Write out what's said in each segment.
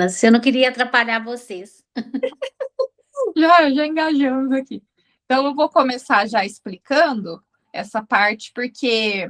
Se eu não queria atrapalhar vocês. Já engajamos aqui. Então, eu vou começar já explicando essa parte, porque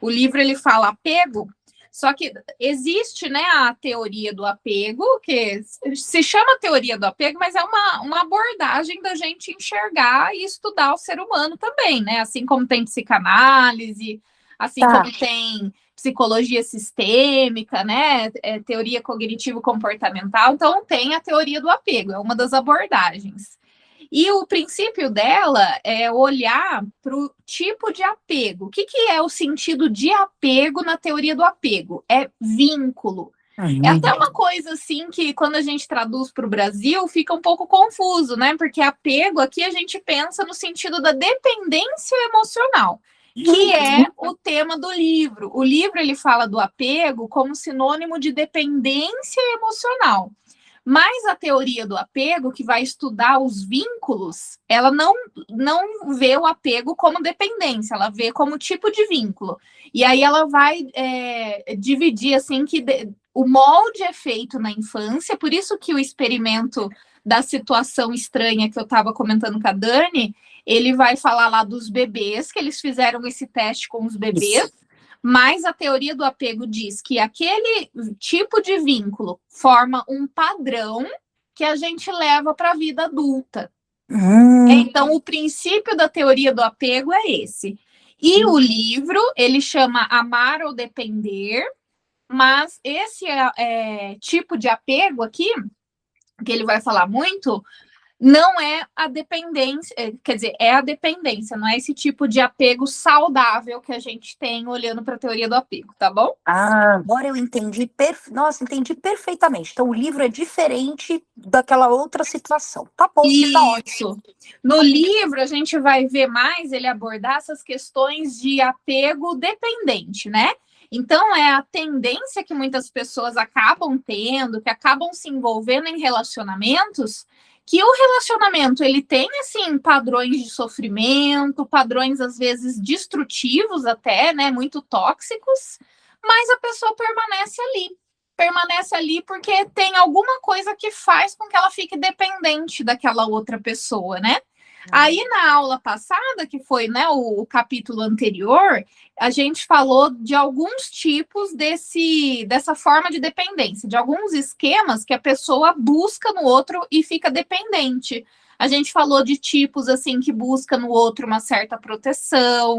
o livro ele fala apego, só que existe, né, a teoria do apego, que se chama teoria do apego, mas é uma abordagem da gente enxergar e estudar o ser humano também, né? Assim como tem psicanálise, assim como tem psicologia sistêmica, né? Teoria cognitivo-comportamental, então tem a teoria do apego, é uma das abordagens. E o princípio dela é olhar para o tipo de apego. O que, que é o sentido de apego na teoria do apego? É vínculo. É até uma coisa assim que, quando a gente traduz para o Brasil, fica um pouco confuso, né? Porque apego aqui a gente pensa no sentido da dependência emocional, que é o tema do livro. O livro ele fala do apego como sinônimo de dependência emocional. Mas a teoria do apego, que vai estudar os vínculos, ela não vê o apego como dependência, ela vê como tipo de vínculo. E aí ela vai dividir assim que o molde é feito na infância, por isso que o experimento da situação estranha que eu estava comentando com a Dani, ele vai falar lá dos bebês, que eles fizeram esse teste com os bebês. Isso. Mas a teoria do apego diz que aquele tipo de vínculo forma um padrão que a gente leva para a vida adulta. Então, o princípio da teoria do apego é esse. E o livro, ele chama Amar ou Depender, mas esse tipo de apego aqui, que ele vai falar muito, não é a dependência, quer dizer, é a dependência, não é esse tipo de apego saudável que a gente tem olhando para a teoria do apego, tá bom? Agora eu entendi, nossa, entendi perfeitamente. Então o livro é diferente daquela outra situação. Tá bom, tá ótimo. No livro a gente vai ver mais ele abordar essas questões de apego dependente, né? Então, é a tendência que muitas pessoas acabam tendo, que acabam se envolvendo em relacionamentos, que o relacionamento ele tem assim padrões de sofrimento, padrões às vezes destrutivos até, né, muito tóxicos, mas a pessoa permanece ali porque tem alguma coisa que faz com que ela fique dependente daquela outra pessoa, né? Aí na aula passada, que foi, né, o capítulo anterior, a gente falou de alguns tipos dessa forma de dependência, de alguns esquemas que a pessoa busca no outro e fica dependente. A gente falou de tipos assim que busca no outro uma certa proteção,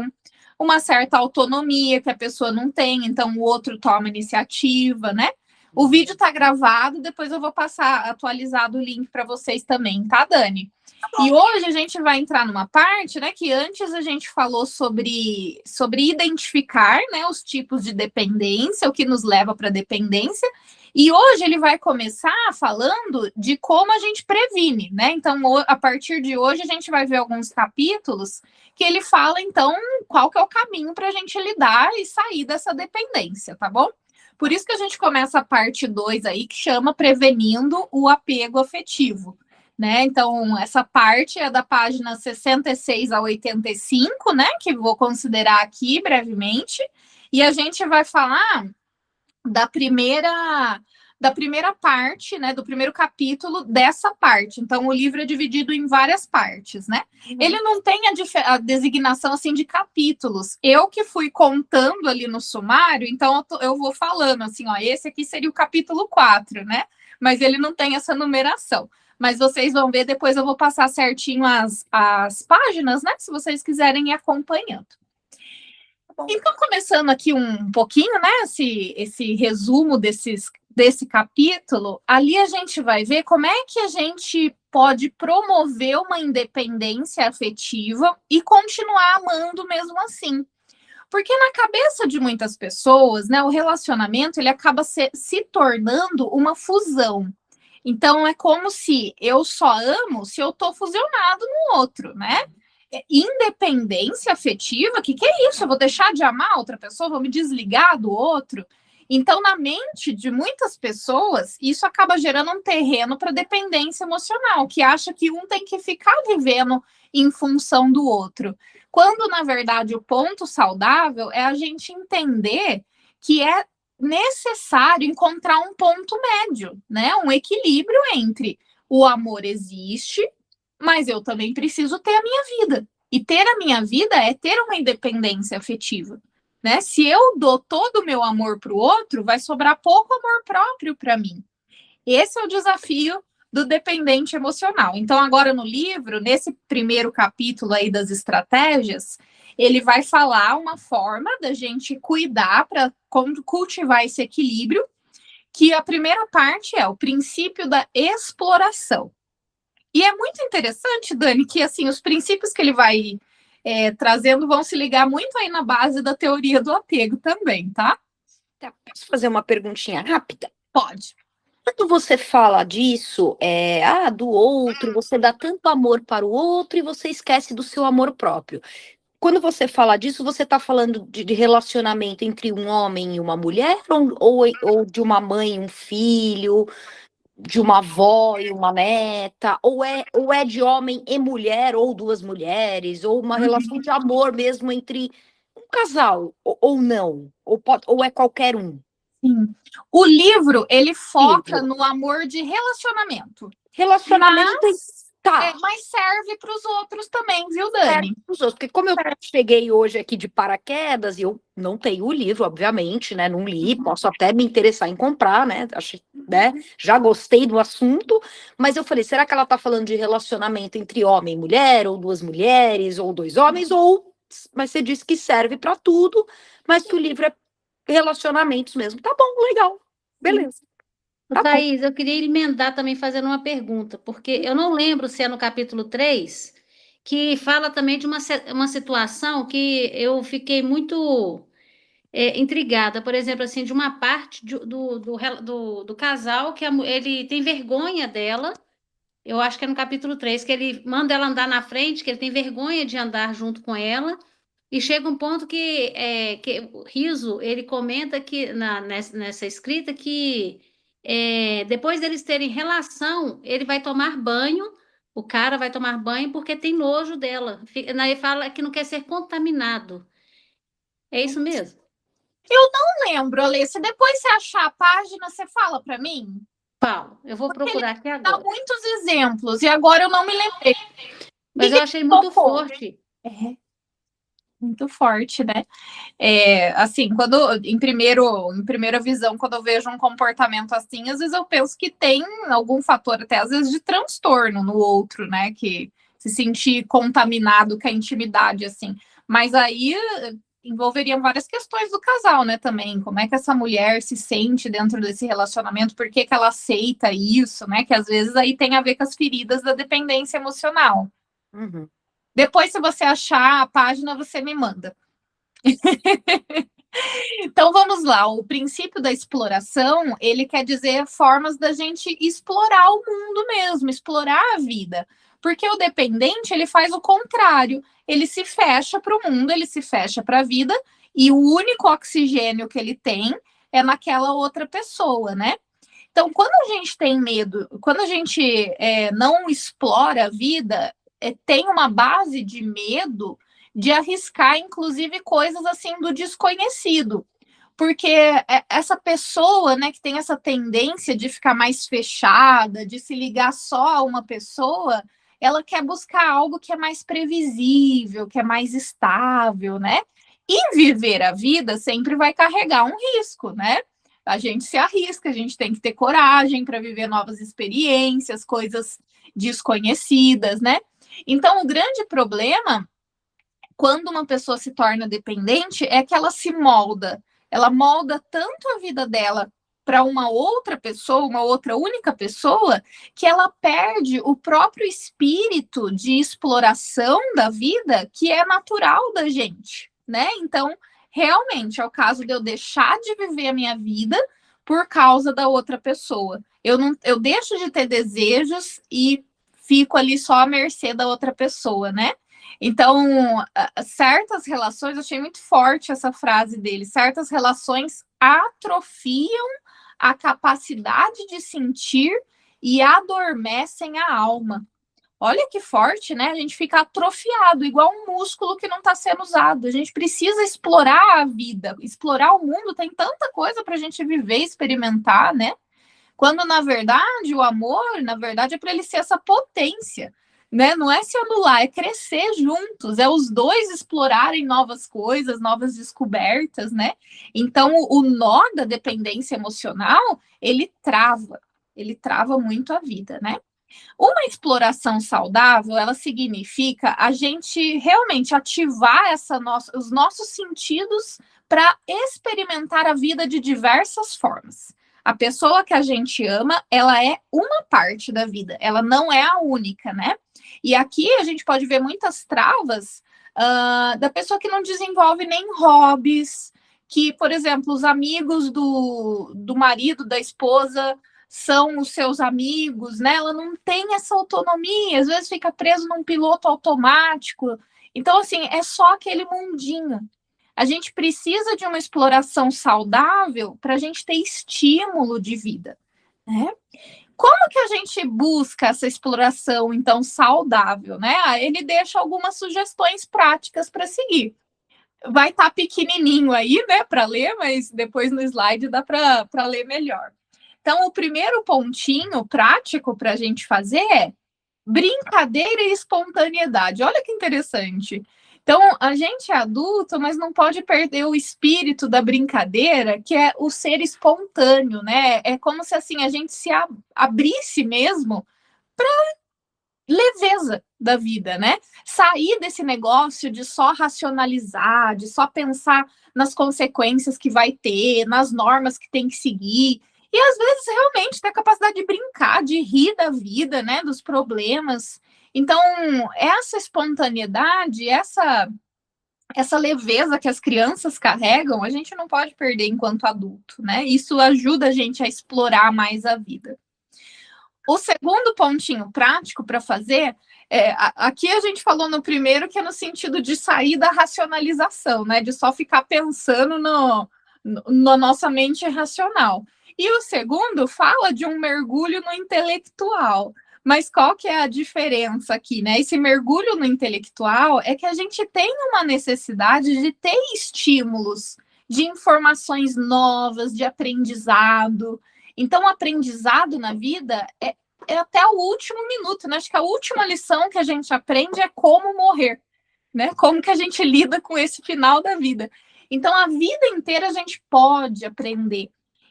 uma certa autonomia que a pessoa não tem, então o outro toma iniciativa, né? O vídeo tá gravado, depois eu vou passar atualizado o link para vocês também, tá, Dani? E hoje a gente vai entrar numa parte, né, que antes a gente falou sobre identificar, né, os tipos de dependência, o que nos leva para dependência, e hoje ele vai começar falando de como a gente previne, né? Então, a partir de hoje, a gente vai ver alguns capítulos que ele fala, então, qual que é o caminho para a gente lidar e sair dessa dependência, tá bom? Por isso que a gente começa a parte 2 aí, que chama Prevenindo o Apego Afetivo, né? Então, essa parte é da página 66 a 85, né? Que vou considerar aqui brevemente, e a gente vai falar da primeira parte, né, do primeiro capítulo dessa parte. Então, o livro é dividido em várias partes, né? Ele não tem a designação, assim, de capítulos. Eu que fui contando ali no sumário, então eu vou falando, assim, ó, esse aqui seria o capítulo 4, né? Mas ele não tem essa numeração. Mas vocês vão ver, depois eu vou passar certinho as páginas, né? Se vocês quiserem ir acompanhando. Então, começando aqui um pouquinho, né, esse resumo desse capítulo, ali a gente vai ver como é que a gente pode promover uma independência afetiva e continuar amando mesmo assim. Porque na cabeça de muitas pessoas, né, o relacionamento ele acaba se tornando uma fusão. Então, é como se eu só amo se eu estou fusionado no outro, né? Independência afetiva, que é isso? Eu vou deixar de amar outra pessoa, vou me desligar do outro? Então, na mente de muitas pessoas, isso acaba gerando um terreno para dependência emocional, que acha que um tem que ficar vivendo em função do outro. Quando, na verdade, o ponto saudável é a gente entender que é necessário encontrar um ponto médio, né? Um equilíbrio entre o amor existe, mas eu também preciso ter a minha vida. E ter a minha vida é ter uma independência afetiva, né? Se eu dou todo o meu amor para o outro, vai sobrar pouco amor próprio para mim. Esse é o desafio do dependente emocional. Então, agora no livro, nesse primeiro capítulo aí das estratégias, ele vai falar uma forma da gente cuidar para cultivar esse equilíbrio, que a primeira parte é o princípio da exploração. E é muito interessante, Dani, que assim os princípios que ele vai trazendo vão se ligar muito aí na base da teoria do apego também, tá? Posso fazer uma perguntinha rápida? Pode. Quando você fala disso, do outro, você dá tanto amor para o outro e você esquece do seu amor próprio. Quando você fala disso, você está falando de relacionamento entre um homem e uma mulher, ou de uma mãe e um filho, de uma avó e uma neta, ou é de homem e mulher, ou duas mulheres, ou uma relação de amor mesmo entre um casal, ou não, ou é qualquer um? Sim. O livro, ele foca no amor de relacionamento. Relacionamento Mas serve para os outros também, viu, Dani? Porque como eu cheguei hoje aqui de paraquedas, e eu não tenho o livro, obviamente, né? Não li, posso até me interessar em comprar, né? Achei, né? Já gostei do assunto, mas eu falei, será que ela tá falando de relacionamento entre homem e mulher, ou duas mulheres, ou dois homens, mas você disse que serve para tudo, mas que o livro é relacionamentos mesmo. Tá bom, legal. Beleza. Tá Thaís, eu queria emendar também fazendo uma pergunta, porque eu não lembro se é no capítulo 3, que fala também de uma situação que eu fiquei muito intrigada. Por exemplo, assim, de uma parte do casal que ele tem vergonha dela. Eu acho que é no capítulo 3 que ele manda ela andar na frente, que ele tem vergonha de andar junto com ela. E chega um ponto que o Riso, ele comenta que nessa escrita que depois deles terem relação, ele vai tomar banho, o cara vai tomar banho porque tem nojo dela. Ele fala que não quer ser contaminado. É isso mesmo? Eu não lembro, Alê. Se depois você achar a página, você fala para mim? Paulo, eu vou procurar aqui agora. Dá muitos exemplos, e agora eu não me lembrei. Mas eu achei muito forte. Muito forte, né? Assim, em primeira visão, quando eu vejo um comportamento assim, às vezes eu penso que tem algum fator até às vezes de transtorno no outro, né? Que se sentir contaminado com a intimidade, assim. Mas aí envolveriam várias questões do casal, né? Também, como é que essa mulher se sente dentro desse relacionamento, por que ela aceita isso, né? Que às vezes aí tem a ver com as feridas da dependência emocional. Uhum. Depois, se você achar a página, você me manda. Então, vamos lá. O princípio da exploração, ele quer dizer formas da gente explorar o mundo mesmo, explorar a vida. Porque o dependente, ele faz o contrário. Ele se fecha para o mundo, ele se fecha para a vida, e o único oxigênio que ele tem é naquela outra pessoa, né? Então, quando a gente tem medo, quando a gente não explora a vida, tem uma base de medo de arriscar, inclusive, coisas assim do desconhecido. Porque essa pessoa, né, que tem essa tendência de ficar mais fechada, de se ligar só a uma pessoa, ela quer buscar algo que é mais previsível, que é mais estável, né? E viver a vida sempre vai carregar um risco, né? A gente se arrisca, a gente tem que ter coragem para viver novas experiências, coisas desconhecidas, né? Então, o grande problema, quando uma pessoa se torna dependente, é que ela se molda. Ela molda tanto a vida dela para uma outra pessoa, uma outra única pessoa, que ela perde o próprio espírito de exploração da vida que é natural da gente, né? Então, realmente, é o caso de eu deixar de viver a minha vida por causa da outra pessoa. Eu deixo de ter desejos e fico ali só à mercê da outra pessoa, né? Então, certas relações, eu achei muito forte essa frase dele, certas relações atrofiam a capacidade de sentir e adormecem a alma. Olha que forte, né? A gente fica atrofiado, igual um músculo que não está sendo usado. A gente precisa explorar a vida, explorar o mundo. Tem tanta coisa para a gente viver, experimentar, né? Quando, na verdade, o amor, na verdade, é para ele ser essa potência, né? Não é se anular, é crescer juntos, é os dois explorarem novas coisas, novas descobertas, né? Então, o nó da dependência emocional, ele trava muito a vida, né? Uma exploração saudável, ela significa a gente realmente ativar os nossos sentidos para experimentar a vida de diversas formas. A pessoa que a gente ama, ela é uma parte da vida, ela não é a única, né? E aqui a gente pode ver muitas travas da pessoa que não desenvolve nem hobbies, que, por exemplo, os amigos do marido, da esposa, são os seus amigos, né? Ela não tem essa autonomia, às vezes fica preso num piloto automático. Então, assim, é só aquele mundinho. A gente precisa de uma exploração saudável para a gente ter estímulo de vida, né? Como que a gente busca essa exploração, então, saudável, né? Ele deixa algumas sugestões práticas para seguir. Vai estar pequenininho aí, né, para ler, mas depois no slide dá para ler melhor. Então, o primeiro pontinho prático para a gente fazer é brincadeira e espontaneidade. Olha que interessante. Então, a gente é adulto, mas não pode perder o espírito da brincadeira, que é o ser espontâneo, né? É como se assim a gente se abrisse mesmo para leveza da vida, né? Sair desse negócio de só racionalizar, de só pensar nas consequências que vai ter, nas normas que tem que seguir. E às vezes realmente ter a capacidade de brincar, de rir da vida, né? Dos problemas. Então, essa espontaneidade, essa leveza que as crianças carregam, a gente não pode perder enquanto adulto, né? Isso ajuda a gente a explorar mais a vida. O segundo pontinho prático para fazer, aqui a gente falou no primeiro que é no sentido de sair da racionalização, né? De só ficar pensando na nossa mente racional. E o segundo fala de um mergulho no intelectual. Mas qual que é a diferença aqui, né? Esse mergulho no intelectual é que a gente tem uma necessidade de ter estímulos, de informações novas, de aprendizado. Então, o aprendizado na vida é até o último minuto, né? Acho que a última lição que a gente aprende é como morrer, né? Como que a gente lida com esse final da vida. Então, a vida inteira a gente pode aprender.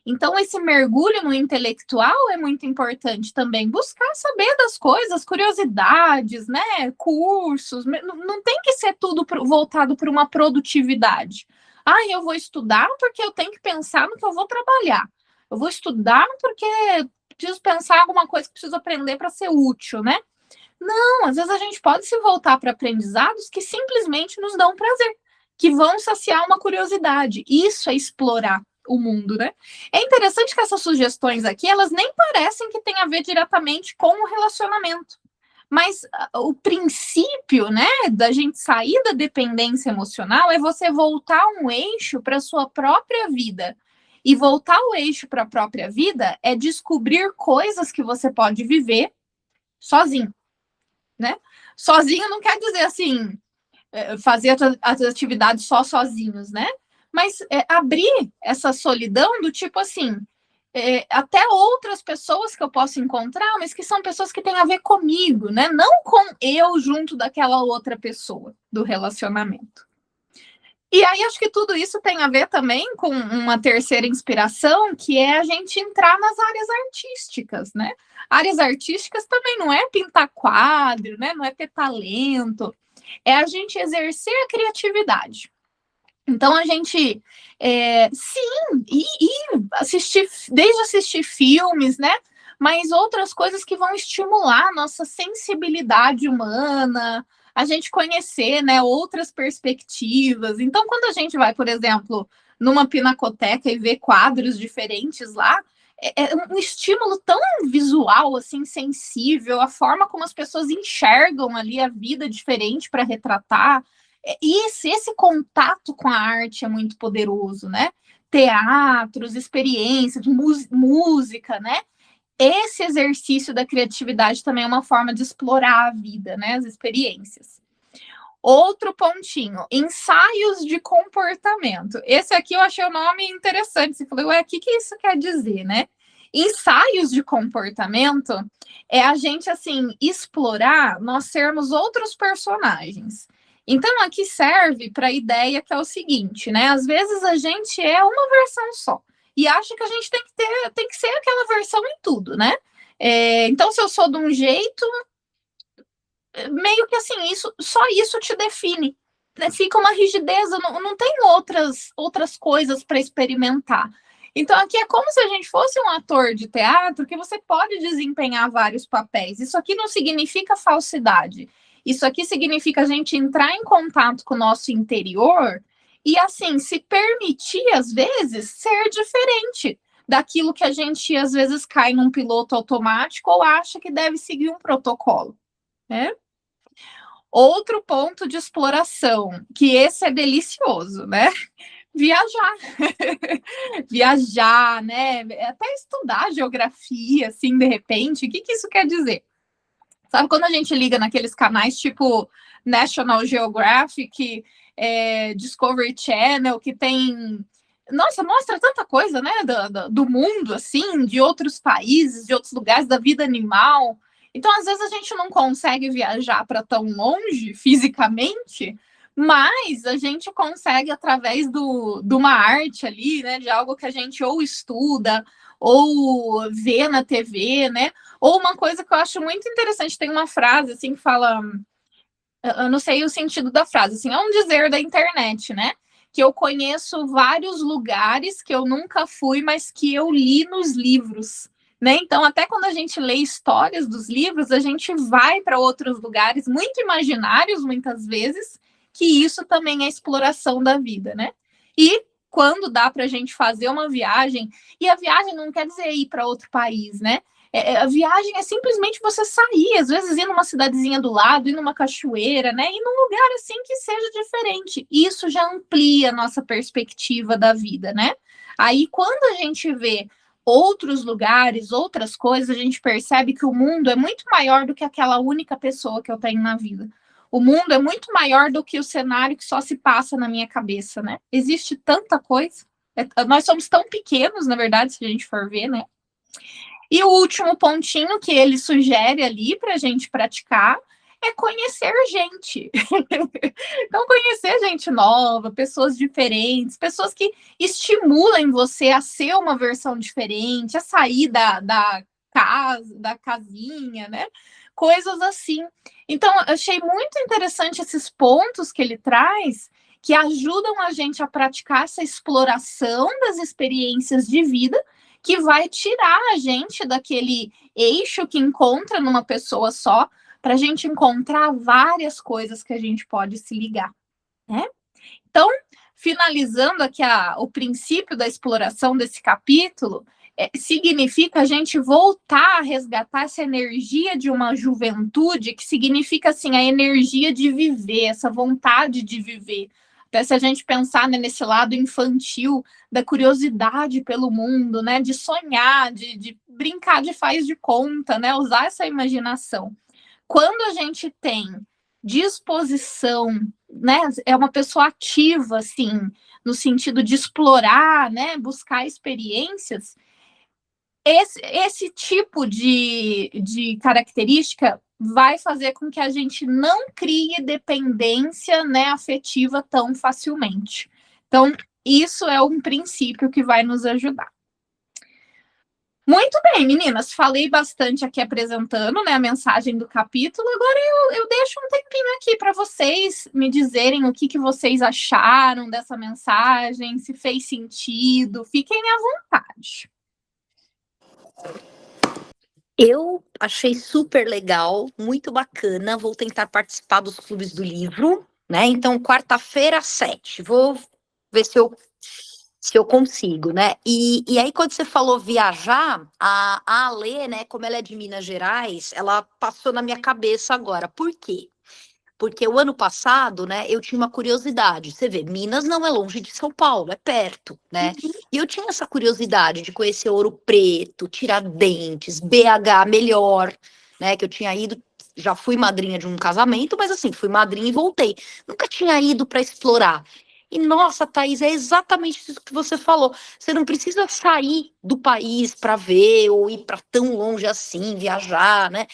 Então, esse mergulho no intelectual é muito importante também. Buscar saber das coisas, curiosidades, né? Cursos. Não tem que ser tudo voltado para uma produtividade. Eu vou estudar porque eu tenho que pensar no que eu vou trabalhar. Eu vou estudar porque preciso pensar alguma coisa que preciso aprender para ser útil, né? Não, às vezes a gente pode se voltar para aprendizados que simplesmente nos dão prazer, que vão saciar uma curiosidade. Isso é explorar o mundo, né? É interessante que essas sugestões aqui, elas nem parecem que tem a ver diretamente com o relacionamento. Mas o princípio, né, da gente sair da dependência emocional é você voltar um eixo para a sua própria vida. E voltar o eixo para a própria vida é descobrir coisas que você pode viver sozinho, né? Sozinho não quer dizer assim, fazer as atividades só sozinhos, né? Mas abrir essa solidão do tipo assim, até outras pessoas que eu posso encontrar, mas que são pessoas que têm a ver comigo, né? Não com eu junto daquela outra pessoa do relacionamento. E aí acho que tudo isso tem a ver também com uma terceira inspiração, que é a gente entrar nas áreas artísticas, né? Áreas artísticas também não é pintar quadro, né? Não é ter talento, é a gente exercer a criatividade. Então a gente, sim, e assistir filmes, né? Mas outras coisas que vão estimular a nossa sensibilidade humana, a gente conhecer, né, outras perspectivas. Então, quando a gente vai, por exemplo, numa pinacoteca e vê quadros diferentes lá, é um estímulo tão visual, assim, sensível, a forma como as pessoas enxergam ali a vida diferente para retratar. E esse contato com a arte é muito poderoso, né? Teatros, experiências, música, né? esse exercício da criatividade também é uma forma de explorar a vida, né? As experiências. Outro pontinho, ensaios de comportamento. Esse aqui eu achei o nome interessante. Você falou, ué, o que isso quer dizer, né? Ensaios de comportamento é a gente, assim, explorar nós sermos outros personagens. Então, aqui serve para a ideia que é o seguinte, né? Às vezes a gente é uma versão só e acha que a gente tem que ser aquela versão em tudo, né? Então, se eu sou de um jeito, meio que assim, só isso te define. Né? Fica uma rigidez, não tem outras coisas para experimentar. Então, aqui é como se a gente fosse um ator de teatro que você pode desempenhar vários papéis. Isso aqui não significa falsidade. Isso aqui significa a gente entrar em contato com o nosso interior e, assim, se permitir, às vezes, ser diferente daquilo que a gente, às vezes, cai num piloto automático ou acha que deve seguir um protocolo, né? Outro ponto de exploração, que esse é delicioso, né? Viajar. Viajar, né? Até estudar geografia, assim, de repente. O que isso quer dizer? Sabe quando a gente liga naqueles canais tipo National Geographic, Discovery Channel, que tem... Nossa, mostra tanta coisa, né? Do mundo, assim, de outros países, de outros lugares, da vida animal. Então, às vezes, a gente não consegue viajar para tão longe fisicamente, mas a gente consegue, através de uma arte ali, né? De algo que a gente ou estuda, ou vê na TV, né? Ou uma coisa que eu acho muito interessante, tem uma frase assim que fala, eu não sei o sentido da frase, assim, é um dizer da internet, né? Que eu conheço vários lugares que eu nunca fui, mas que eu li nos livros, né? Então, até quando a gente lê histórias dos livros, a gente vai para outros lugares muito imaginários, muitas vezes, que isso também é exploração da vida, né? E quando dá para a gente fazer uma viagem, e a viagem não quer dizer ir para outro país, né? A viagem é simplesmente você sair, às vezes ir numa cidadezinha do lado, ir numa cachoeira, né? Ir num lugar assim que seja diferente. Isso já amplia a nossa perspectiva da vida, né? Aí, quando a gente vê outros lugares, outras coisas, a gente percebe que o mundo é muito maior do que aquela única pessoa que eu tenho na vida. O mundo é muito maior do que o cenário que só se passa na minha cabeça, né? Existe tanta coisa. Nós somos tão pequenos, na verdade, se a gente for ver, né? E o último pontinho que ele sugere ali para a gente praticar é conhecer gente. Então, conhecer gente nova, pessoas diferentes, pessoas que estimulem você a ser uma versão diferente, a sair da casa, da casinha, né? Coisas assim. Então, eu achei muito interessante esses pontos que ele traz, que ajudam a gente a praticar essa exploração das experiências de vida, que vai tirar a gente daquele eixo que encontra numa pessoa só, para a gente encontrar várias coisas que a gente pode se ligar, né? Então, finalizando aqui o princípio da exploração desse capítulo, significa a gente voltar a resgatar essa energia de uma juventude, que significa, assim, a energia de viver, essa vontade de viver. Até se a gente pensar, né, nesse lado infantil, da curiosidade pelo mundo, né, de sonhar, de brincar de faz de conta, né, usar essa imaginação. Quando a gente tem disposição, né, é uma pessoa ativa, assim, no sentido de explorar, né, buscar experiências, esse tipo de característica vai fazer com que a gente não crie dependência, né, afetiva tão facilmente. Então, isso é um princípio que vai nos ajudar. Muito bem, meninas, falei bastante aqui apresentando, né, a mensagem do capítulo. Agora eu deixo um tempinho aqui para vocês me dizerem o que vocês acharam dessa mensagem, se fez sentido. Fiquem à vontade. Eu achei super legal, muito bacana. Vou tentar participar dos clubes do livro, né? Então, quarta-feira, 7. Vou ver se eu consigo, né? E aí, quando você falou viajar, a Alê, né, como ela é de Minas Gerais, ela passou na minha cabeça agora. Por quê? Porque o ano passado, né, eu tinha uma curiosidade. Você vê, Minas não é longe de São Paulo, é perto, né? E eu tinha essa curiosidade de conhecer Ouro Preto, Tiradentes, BH melhor, né? Que eu tinha ido, já fui madrinha de um casamento, mas assim, fui madrinha e voltei. Nunca tinha ido para explorar. E nossa, Thaís, é exatamente isso que você falou. Você não precisa sair do país para ver ou ir para tão longe assim, viajar, né?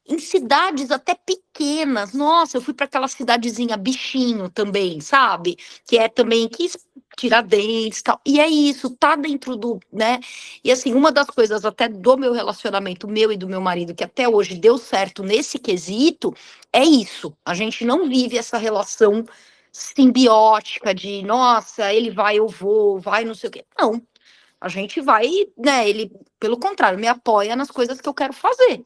Em cidades até pequenas. Nossa, eu fui para aquela cidadezinha Bichinho também, sabe? Que é também que Tiradentes e tal. E é isso, tá dentro do, né? E assim, uma das coisas até do meu relacionamento, meu e do meu marido, que até hoje deu certo nesse quesito, é isso. A gente não vive essa relação simbiótica de, nossa, ele vai, eu vou, vai, não sei o quê. Não. A gente vai, né? Ele, pelo contrário, me apoia nas coisas que eu quero fazer,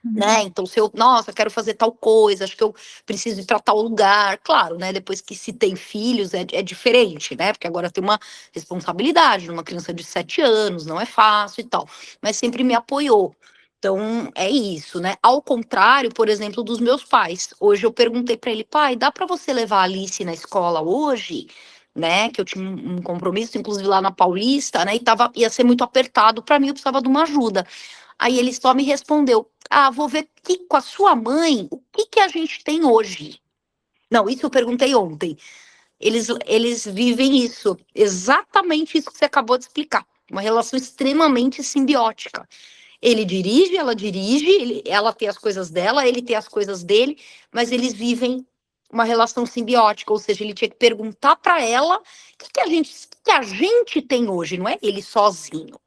né? Então, se eu, nossa, quero fazer tal coisa, acho que eu preciso ir para tal lugar, claro, né? Depois que se tem filhos é diferente, né? Porque agora tem uma responsabilidade, uma criança de 7 anos, não é fácil e tal, mas sempre me apoiou. Então, é isso, né? Ao contrário, por exemplo, dos meus pais. Hoje eu perguntei para ele, pai, dá para você levar a Alice na escola hoje? Né, que eu tinha um compromisso, inclusive lá na Paulista, né, e ia ser muito apertado para mim, eu precisava de uma ajuda. Aí ele só me respondeu: ah, vou ver que, com a sua mãe, o que que a gente tem hoje. Não, isso eu perguntei ontem. Eles vivem isso, exatamente isso que você acabou de explicar. Uma relação extremamente simbiótica. Ele dirige, ela tem as coisas dela, ele tem as coisas dele, mas eles vivem uma relação simbiótica, ou seja, ele tinha que perguntar para ela o que a gente tem hoje, não é ele sozinho.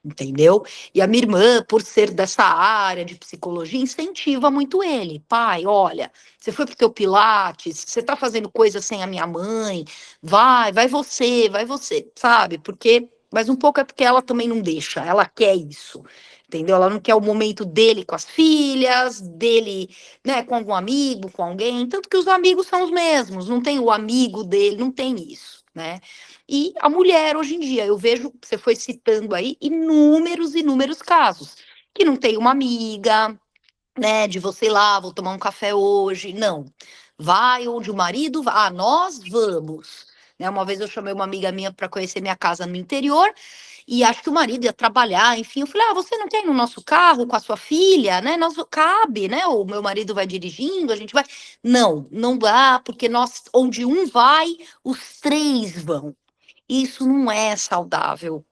Entendeu? E a minha irmã, por ser dessa área de psicologia, incentiva muito ele. Pai, olha, você foi pro teu Pilates, você tá fazendo coisa sem a minha mãe, vai você, sabe? Porque, mas um pouco é porque ela também não deixa, ela quer isso, entendeu? Ela não quer o momento dele com as filhas, dele, né, com algum amigo, com alguém, tanto que os amigos são os mesmos, não tem o amigo dele, não tem isso, né? E a mulher, hoje em dia, eu vejo, você foi citando aí, inúmeros casos, que não tem uma amiga, né, de você ir lá, vou tomar um café hoje, não. Vai onde o marido vai, ah, nós vamos. Né, uma vez eu chamei uma amiga minha para conhecer minha casa no interior, e acho que o marido ia trabalhar, enfim, eu falei, ah, você não quer ir no nosso carro com a sua filha, né, nós, cabe, né, o meu marido vai dirigindo, a gente vai. Não, não dá, porque nós, onde um vai, os três vão. Isso não é saudável,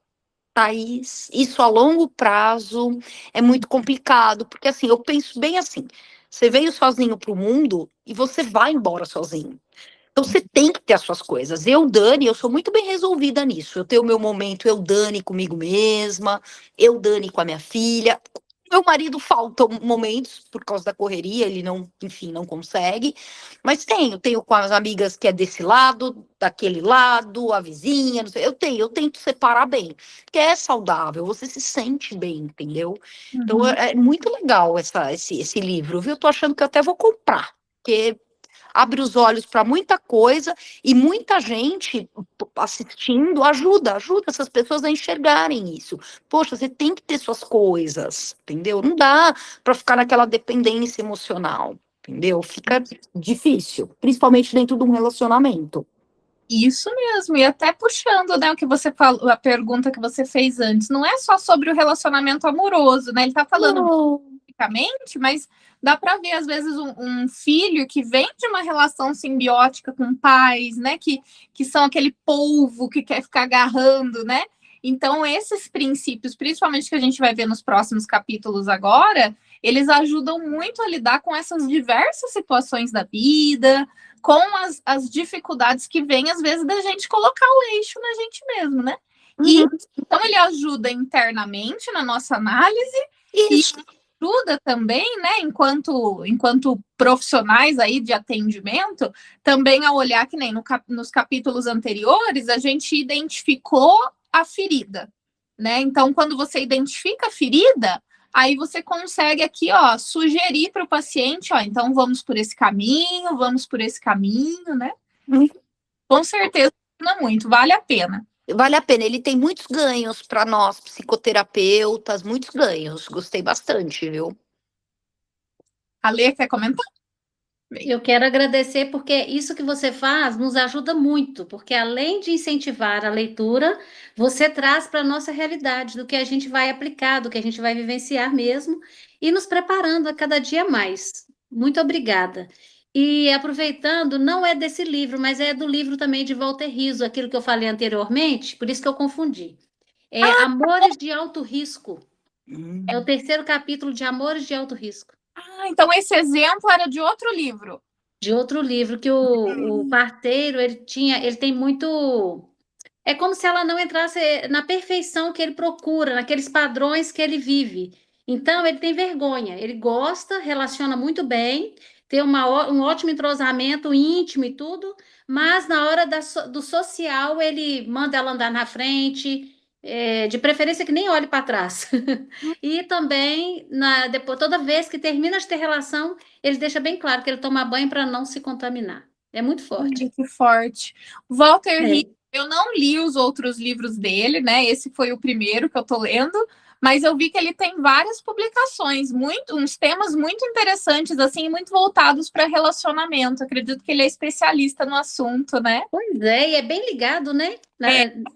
Thaís. Isso a longo prazo é muito complicado, porque assim, eu penso bem assim: você veio sozinho para o mundo e você vai embora sozinho. Então você tem que ter as suas coisas. Eu, Dani, eu sou muito bem resolvida nisso. Eu tenho o meu momento, eu, Dani, comigo mesma, eu, Dani, com a minha filha. Meu marido faltam momentos por causa da correria, ele não, enfim, não consegue. Mas tenho com as amigas que é desse lado, daquele lado, a vizinha, não sei, eu tento separar bem, porque é saudável, você se sente bem, entendeu? Então é muito legal esse livro, viu? Eu tô achando que eu até vou comprar, porque abre os olhos para muita coisa e muita gente assistindo ajuda essas pessoas a enxergarem isso. Poxa, você tem que ter suas coisas, entendeu? Não dá para ficar naquela dependência emocional, entendeu? Fica difícil, principalmente dentro de um relacionamento. Isso mesmo, e até puxando, né, o que você falou, a pergunta que você fez antes, não é só sobre o relacionamento amoroso, né? Ele tá falando especificamente, mas dá para ver, às vezes, um filho que vem de uma relação simbiótica com pais, né? Que são aquele polvo que quer ficar agarrando, né? Então, esses princípios, principalmente que a gente vai ver nos próximos capítulos agora, eles ajudam muito a lidar com essas diversas situações da vida, com as dificuldades que vêm, às vezes, da gente colocar o eixo na gente mesmo, né? E então ele ajuda internamente na nossa análise Isso. e ajuda também, né, enquanto profissionais aí de atendimento, também a olhar que nem nos capítulos anteriores, a gente identificou a ferida, né? Então, quando você identifica a ferida, aí você consegue aqui, ó, sugerir para o paciente, ó, então vamos por esse caminho, né? Com certeza, não muito, vale a pena. Vale a pena, ele tem muitos ganhos para nós, psicoterapeutas, muitos ganhos. Gostei bastante, viu? A Lê quer comentar? Eu quero agradecer porque isso que você faz nos ajuda muito, porque além de incentivar a leitura, você traz para a nossa realidade do que a gente vai aplicar, do que a gente vai vivenciar mesmo, e nos preparando a cada dia mais. Muito obrigada. E aproveitando, não é desse livro, mas é do livro também de Walter Rizzo, aquilo que eu falei anteriormente, por isso que eu confundi. É Amores de Alto Risco. É o terceiro capítulo de Amores de Alto Risco. Então esse exemplo era de outro livro. De outro livro que o parteiro ele tem muito. É como se ela não entrasse na perfeição que ele procura, naqueles padrões que ele vive. Então ele tem vergonha, ele gosta, relaciona muito bem, tem um ótimo entrosamento íntimo e tudo, mas na hora do social ele manda ela andar na frente, de preferência que nem olhe para trás. E também, depois, toda vez que termina de ter relação, ele deixa bem claro que ele toma banho para não se contaminar. É muito forte. Que forte. Walter É. Rizzo, eu não li os outros livros dele, né? Esse foi o primeiro que eu tô lendo, mas eu vi que ele tem várias publicações, uns temas muito interessantes, assim, muito voltados para relacionamento. Acredito que ele é especialista no assunto, né? Pois é, e é bem ligado, né?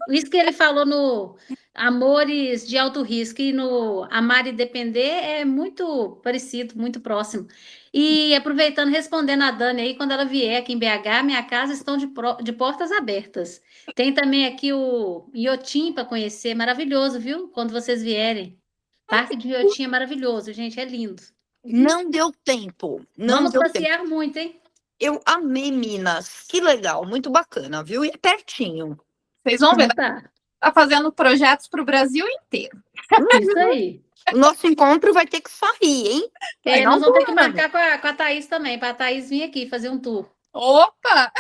Isso que ele falou no Amores de Alto Risco e no Amar e Depender é muito parecido, muito próximo. E aproveitando, respondendo a Dani aí, quando ela vier aqui em BH, minha casa estão de portas abertas. Tem também aqui o Iotim para conhecer, maravilhoso, viu? Quando vocês vierem. Parque de Iotim é maravilhoso, gente, é lindo. Não deu tempo, não Vamos deu tempo. passear muito, hein? Eu amei Minas, que legal, muito bacana, viu? E é pertinho. Vocês vão ver, Então tá, tá fazendo projetos para o Brasil inteiro. isso aí. O nosso encontro vai ter que sair, hein? Nós vamos ter que marcar com a Thaís também, para a Thaís vir aqui fazer um tour. Opa!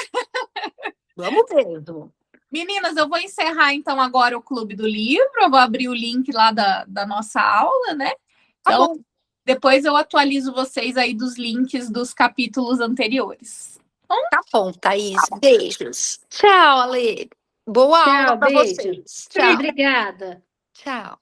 Vamos mesmo. Meninas, eu vou encerrar então agora o Clube do Livro, eu vou abrir o link lá da nossa aula, né? Então, depois eu atualizo vocês aí dos links dos capítulos anteriores. Tá bom, Thaís. Beijos. Tchau, Ale. Boa aula para vocês. Tchau. Obrigada. Tchau.